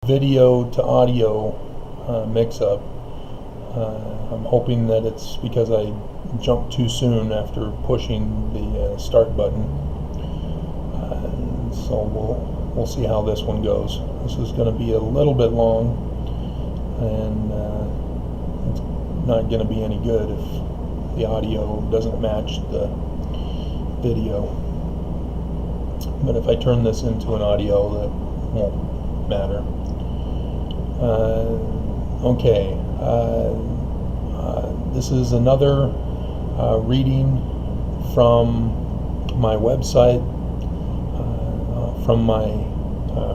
video to audio mix-up. I'm hoping that it's because I jumped too soon after pushing the start button. So we'll see how this one goes. This is going to be a little bit long, and it's not going to be any good if the audio doesn't match the video. But if I turn this into an audio, that won't matter. Okay. This is another reading from my website, from my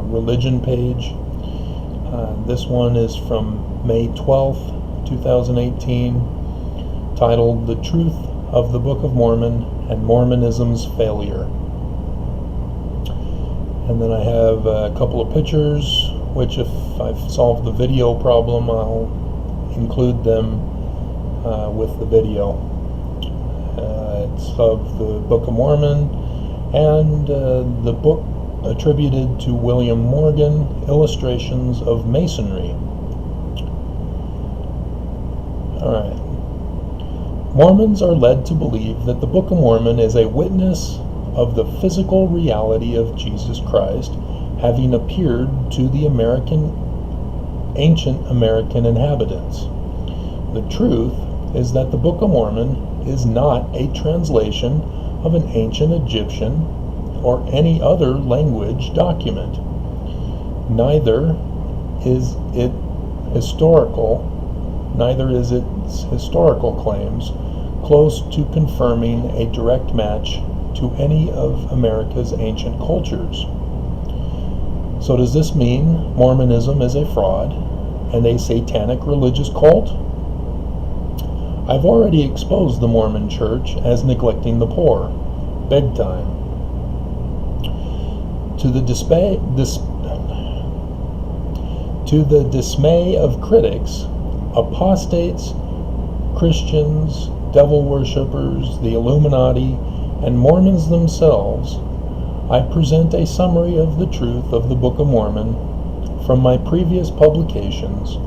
religion page. This one is from May 12th, 2018, titled "The Truth of the Book of Mormon and Mormonism's Failure." And then I have a couple of pictures, which if I've solved the video problem, I'll include them with the video. It's of the Book of Mormon and the book attributed to William Morgan, Illustrations of Masonry. Alright. Mormons are led to believe that the Book of Mormon is a witness of the physical reality of Jesus Christ having appeared to the ancient American inhabitants. The truth is that the Book of Mormon is not a translation of an ancient Egyptian or any other language document. Neither is its historical claims close to confirming a direct match to any of America's ancient cultures. So does this mean Mormonism is a fraud and a satanic religious cult? I've already exposed the Mormon Church as neglecting the poor, big time. To the dismay of critics, apostates, Christians, devil worshippers, the Illuminati, and Mormons themselves, I present a summary of the truth of the Book of Mormon from my previous publications,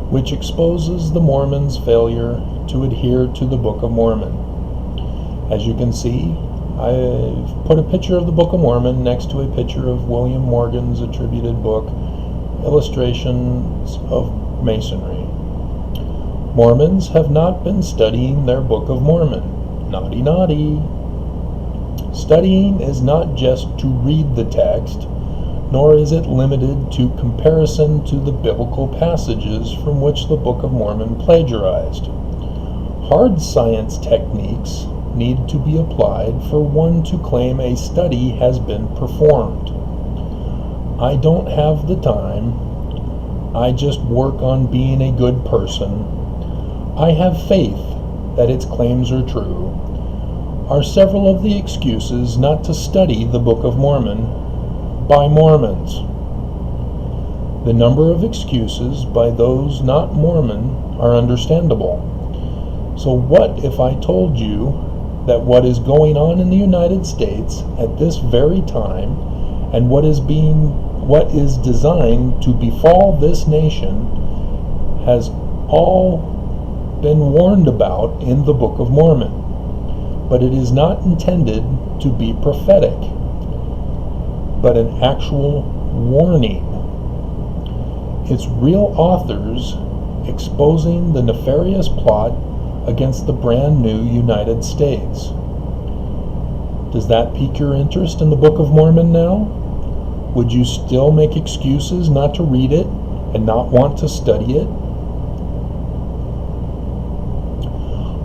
which exposes the Mormons' failure to adhere to the Book of Mormon. As you can see, I've put a picture of the Book of Mormon next to a picture of William Morgan's attributed book, Illustrations of Masonry. Mormons have not been studying their Book of Mormon. Naughty, naughty. Studying is not just to read the text, nor is it limited to comparison to the biblical passages from which the Book of Mormon plagiarized. Hard science techniques need to be applied for one to claim a study has been performed. I don't have the time. I just work on being a good person. I have faith that its claims are true. Are several of the excuses not to study the Book of Mormon by Mormons. The number of excuses by those not Mormon are understandable. So what if I told you that what is going on in the United States at this very time and what is designed to befall this nation has all been warned about in the Book of Mormon, but it is not intended to be prophetic, but an actual warning. Its real authors exposing the nefarious plot against the brand new United States. Does that pique your interest in the Book of Mormon now? Would you still make excuses not to read it and not want to study it?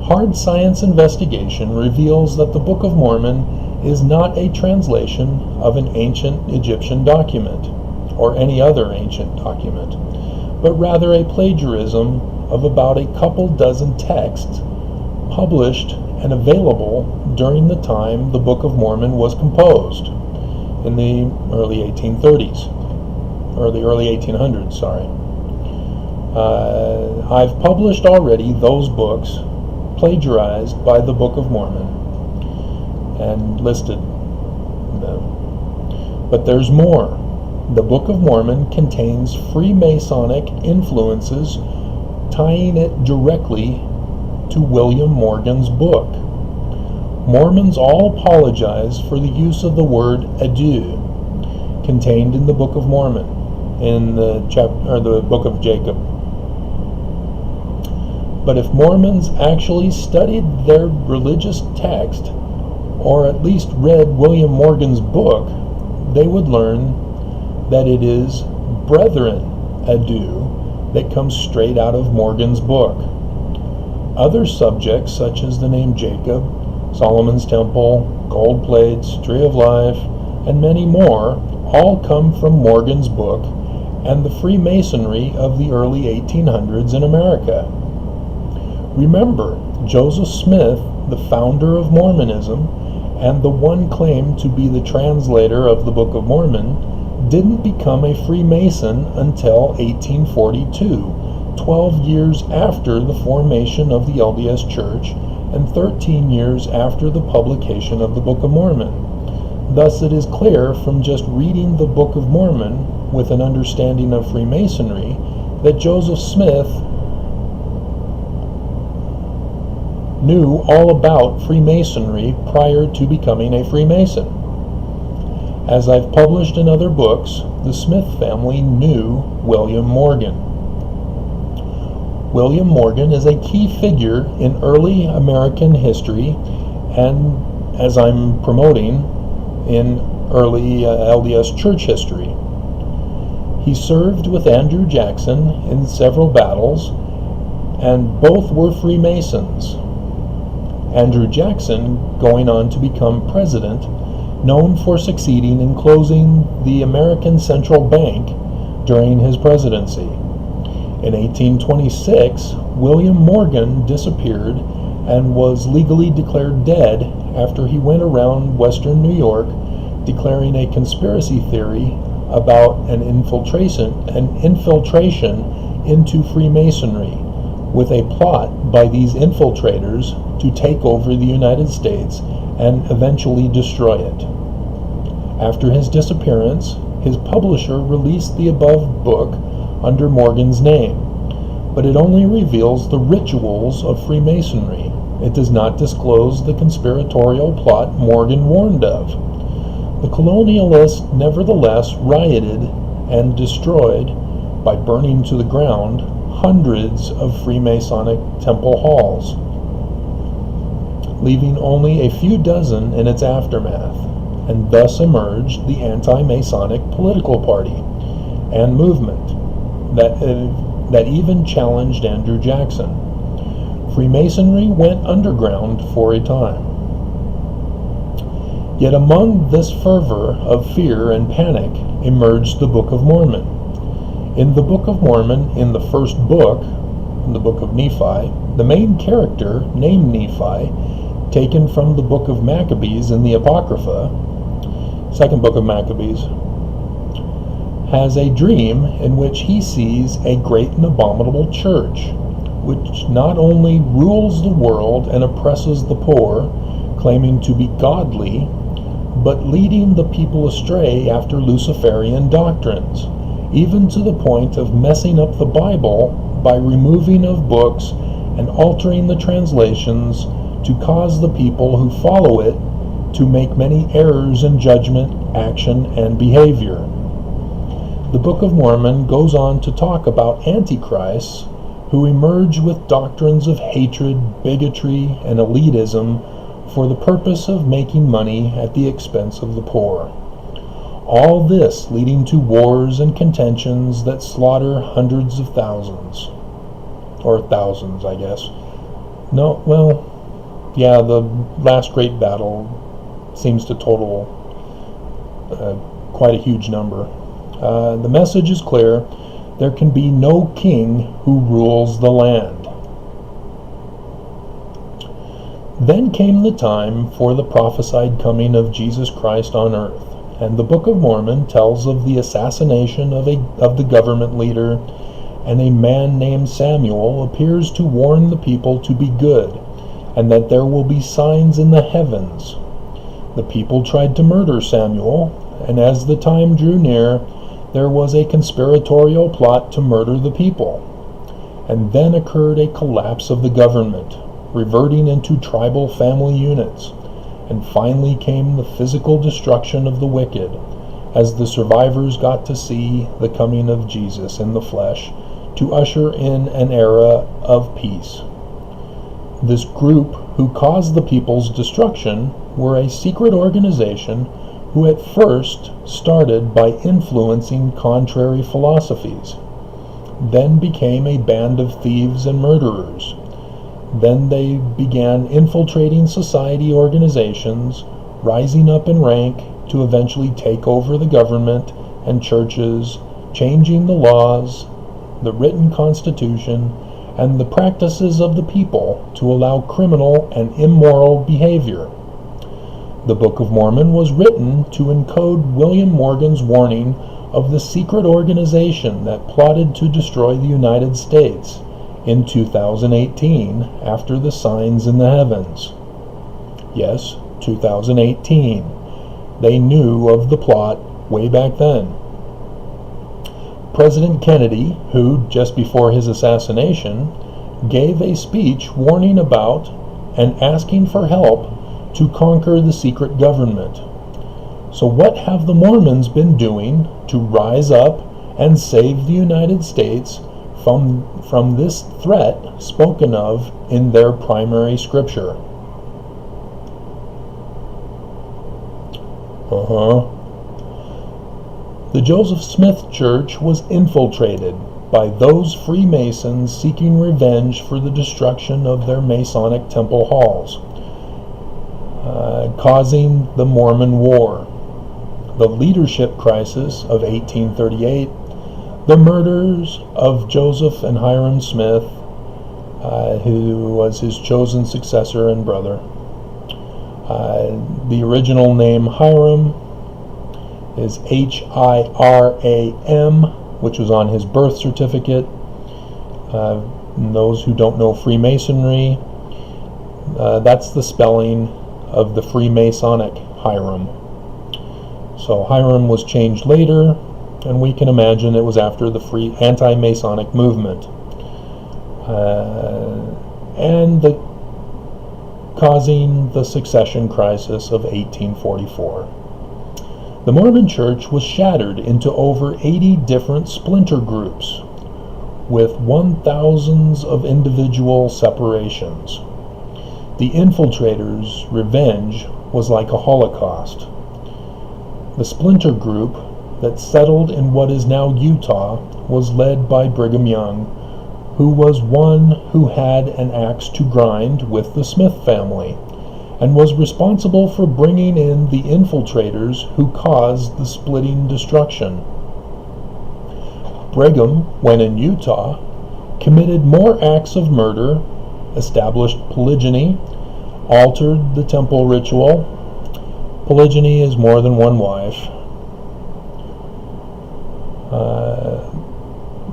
Hard science investigation reveals that the Book of Mormon is not a translation of an ancient Egyptian document or any other ancient document, but rather a plagiarism of about a couple dozen texts published and available during the time the Book of Mormon was composed, in the early 1830s, or the early 1800s, sorry. I've published already those books plagiarized by the Book of Mormon and listed them. But there's more. The Book of Mormon contains Freemasonic influences, tying it directly to William Morgan's book. Mormons all apologize for the use of the word adieu contained in the Book of Mormon, in the Book of Jacob. But if Mormons actually studied their religious text, or at least read William Morgan's book, they would learn that it is brethren adieu that comes straight out of Morgan's book. Other subjects, such as the name Jacob, Solomon's Temple, gold plates, Tree of Life, and many more, all come from Morgan's book and the Freemasonry of the early 1800s in America. Remember, Joseph Smith, the founder of Mormonism, and the one claimed to be the translator of the Book of Mormon, didn't become a Freemason until 1842, 12 years after the formation of the LDS Church and 13 years after the publication of the Book of Mormon. Thus it is clear from just reading the Book of Mormon with an understanding of Freemasonry that Joseph Smith knew all about Freemasonry prior to becoming a Freemason. As I've published in other books, the Smith family knew William Morgan. William Morgan is a key figure in early American history and, as I'm promoting, in early LDS Church history. He served with Andrew Jackson in several battles, and both were Freemasons. Andrew Jackson going on to become president, known for succeeding in closing the American Central Bank during his presidency. In 1826, William Morgan disappeared and was legally declared dead after he went around western New York declaring a conspiracy theory about an infiltration into Freemasonry, with a plot by these infiltrators to take over the United States and eventually destroy it. After his disappearance, his publisher released the above book under Morgan's name, but it only reveals the rituals of Freemasonry. It does not disclose the conspiratorial plot Morgan warned of. The colonialists nevertheless rioted and destroyed, by burning to the ground, hundreds of Freemasonic temple halls, leaving only a few dozen in its aftermath, and thus emerged the Anti-Masonic political party and movement that even challenged Andrew Jackson. Freemasonry went underground for a time. Yet among this fervor of fear and panic emerged the Book of Mormon. In the Book of Mormon, in the first book, in the Book of Nephi, the main character, named Nephi, taken from the Book of Maccabees in the Apocrypha, second Book of Maccabees, has a dream in which he sees a great and abominable church, which not only rules the world and oppresses the poor, claiming to be godly, but leading the people astray after Luciferian doctrines, even to the point of messing up the Bible by removing of books and altering the translations to cause the people who follow it to make many errors in judgment, action, and behavior. The Book of Mormon goes on to talk about antichrists who emerge with doctrines of hatred, bigotry, and elitism for the purpose of making money at the expense of the poor. All this leading to wars and contentions that slaughter hundreds of thousands. Or thousands, I guess. No, well, yeah, the last great battle seems to total quite a huge number. The message is clear. There can be no king who rules the land. Then came the time for the prophesied coming of Jesus Christ on earth, and the Book of Mormon tells of the assassination of the government leader, and a man named Samuel appears to warn the people to be good, and that there will be signs in the heavens. The people tried to murder Samuel, and as the time drew near, there was a conspiratorial plot to murder the people. And then occurred a collapse of the government, reverting into tribal family units. And finally came the physical destruction of the wicked, as the survivors got to see the coming of Jesus in the flesh to usher in an era of peace. This group who caused the people's destruction were a secret organization who at first started by influencing contrary philosophies, then became a band of thieves and murderers. Then they began infiltrating society organizations, rising up in rank to eventually take over the government and churches, changing the laws, the written constitution, and the practices of the people to allow criminal and immoral behavior. The Book of Mormon was written to encode William Morgan's warning of the secret organization that plotted to destroy the United States in 2018 after the signs in the heavens. Yes, 2018. They knew of the plot way back then. President Kennedy, who, just before his assassination, gave a speech warning about and asking for help to conquer the secret government. So what have the Mormons been doing to rise up and save the United States from this threat spoken of in their primary scripture? The Joseph Smith Church was infiltrated by those Freemasons seeking revenge for the destruction of their Masonic temple halls, causing the Mormon War, the leadership crisis of 1838, the murders of Joseph and Hiram Smith, who was his chosen successor and brother. The original name Hiram is Hiram, which was on his birth certificate. Those who don't know Freemasonry, that's the spelling of the Freemasonic Hiram. So Hiram was changed later, and we can imagine it was after the Anti-Masonic movement. And causing the succession crisis of 1844. The Mormon Church was shattered into over 80 different splinter groups, with 1,000s of individual separations. The infiltrators' revenge was like a Holocaust. The splinter group that settled in what is now Utah was led by Brigham Young, who was one who had an axe to grind with the Smith family, and was responsible for bringing in the infiltrators who caused the splitting destruction. Brigham, when in Utah, committed more acts of murder, established polygyny, altered the temple ritual. Polygyny is more than one wife.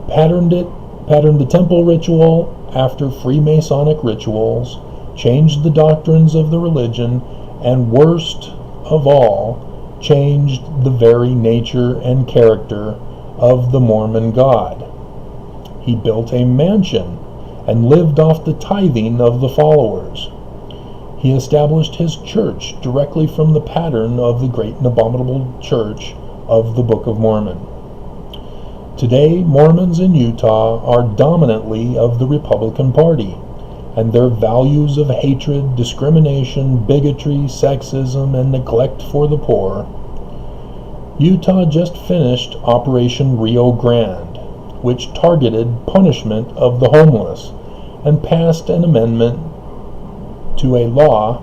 Patterned the temple ritual after Freemasonic rituals, changed the doctrines of the religion, and worst of all, changed the very nature and character of the Mormon God. He built a mansion and lived off the tithing of the followers. He established his church directly from the pattern of the great and abominable church of the Book of Mormon. Today, Mormons in Utah are dominantly of the Republican Party, and their values of hatred, discrimination, bigotry, sexism, and neglect for the poor. Utah just finished Operation Rio Grande, which targeted punishment of the homeless, and passed an amendment to a law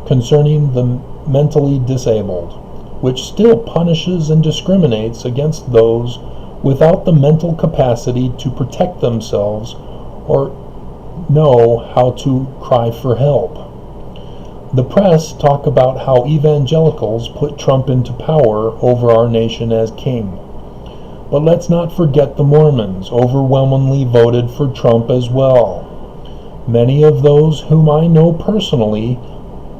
concerning the mentally disabled, which still punishes and discriminates against those without the mental capacity to protect themselves or know how to cry for help. The press talk about how evangelicals put Trump into power over our nation as king. But let's not forget the Mormons overwhelmingly voted for Trump as well. Many of those whom I know personally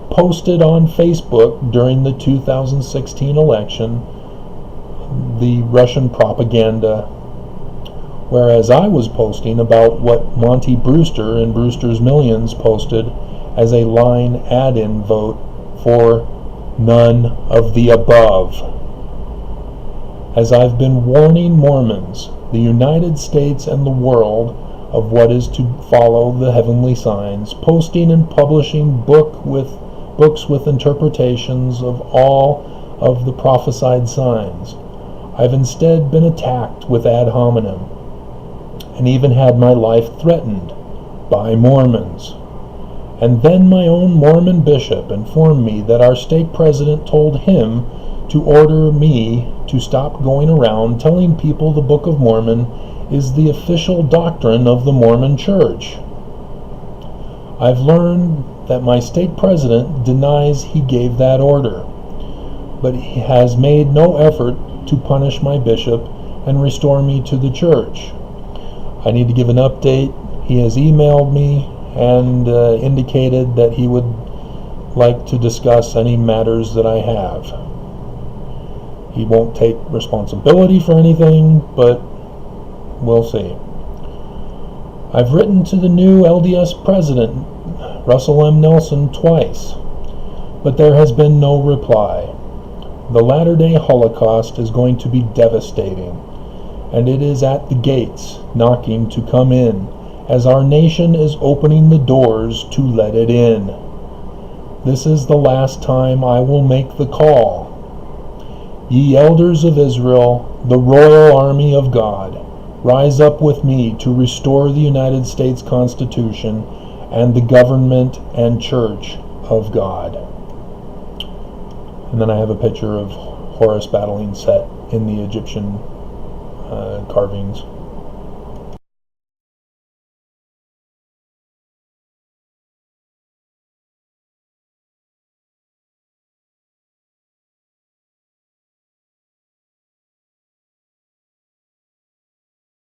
posted on Facebook during the 2016 election the Russian propaganda, whereas I was posting about what Monty Brewster and Brewster's Millions posted as a line add-in vote for none of the above. As I've been warning Mormons, the United States and the world of what is to follow the heavenly signs, posting and publishing books with interpretations of all of the prophesied signs, I've instead been attacked with ad hominem, and even had my life threatened by Mormons. And then my own Mormon bishop informed me that our stake president told him to order me to stop going around telling people the Book of Mormon is the official doctrine of the Mormon Church. I've learned that my stake president denies he gave that order, but he has made no effort to punish my bishop and restore me to the church. I need to give an update. He has emailed me and indicated that he would like to discuss any matters that I have. He won't take responsibility for anything, but we'll see. I've written to the new LDS president, Russell M. Nelson, twice, but there has been no reply. The latter-day Holocaust is going to be devastating, and it is at the gates, knocking to come in, as our nation is opening the doors to let it in. This is the last time I will make the call. Ye elders of Israel, the royal army of God, rise up with me to restore the United States Constitution and the government and church of God. And then I have a picture of Horus battling Set in the Egyptian carvings.